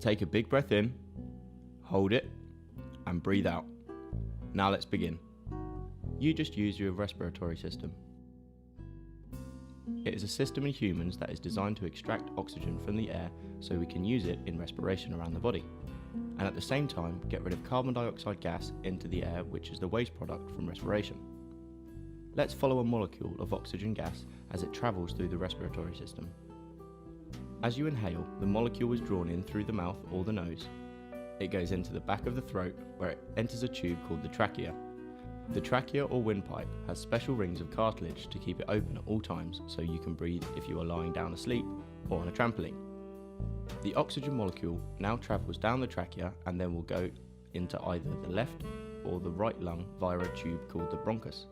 Take a big breath in, hold it, and breathe out. Now let's begin. You just use your respiratory system. It is a system in humans that is designed to extract oxygen from the air so we can use it in respiration around the body, and at the same time get rid of carbon dioxide gas into the air, which is the waste product from respiration. Let's follow a molecule of oxygen gas as it travels through the respiratory system. As you inhale, the molecule is drawn in through the mouth or the nose. It goes into the back of the throat where it enters a tube called the trachea. The trachea or windpipe has special rings of cartilage to keep it open at all times so you can breathe if you are lying down asleep or on a trampoline. The oxygen molecule now travels down the trachea and then will go into either the left or the right lung via a tube called the bronchus.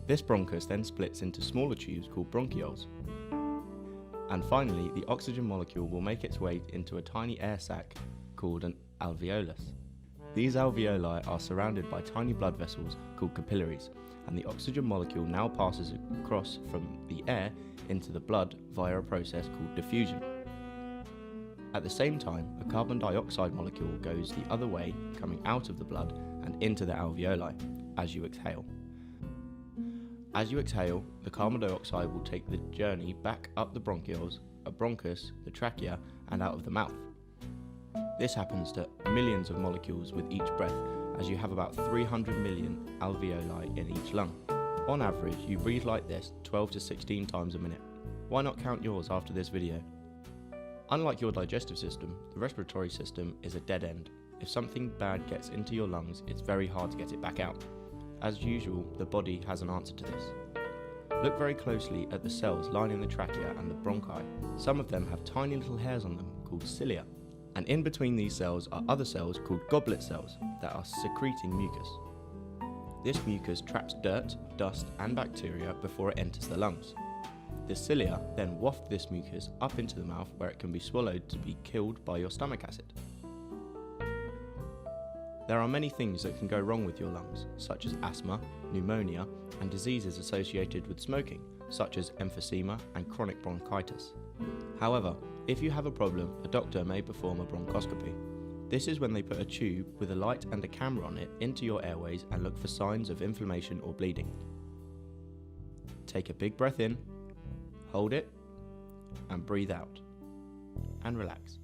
This bronchus then splits into smaller tubes called bronchioles. And finally, the oxygen molecule will make its way into a tiny air sac called an alveolus. These alveoli are surrounded by tiny blood vessels called capillaries, and the oxygen molecule now passes across from the air into the blood via a process called diffusion. At the same time, a carbon dioxide molecule goes the other way, coming out of the blood and into the alveoli as you exhale. As you exhale, the carbon dioxide will take the journey back up the bronchioles, a bronchus, the trachea, and out of the mouth. This happens to millions of molecules with each breath, as you have about 300 million alveoli in each lung. On average, you breathe like this 12 to 16 times a minute. Why not count yours after this video? Unlike your digestive system, the respiratory system is a dead end. If something bad gets into your lungs, it's very hard to get it back out. As usual, the body has an answer to this. Look very closely at the cells lining the trachea and the bronchi. Some of them have tiny little hairs on them called cilia. And in between these cells are other cells called goblet cells that are secreting mucus. This mucus traps dirt, dust and bacteria before it enters the lungs. The cilia then waft this mucus up into the mouth where it can be swallowed to be killed by your stomach acid. There are many things that can go wrong with your lungs, such as asthma, pneumonia and diseases associated with smoking, such as emphysema and chronic bronchitis. However, if you have a problem, a doctor may perform a bronchoscopy. This is when they put a tube with a light and a camera on it into your airways and look for signs of inflammation or bleeding. Take a big breath in, hold it, and breathe out, and relax.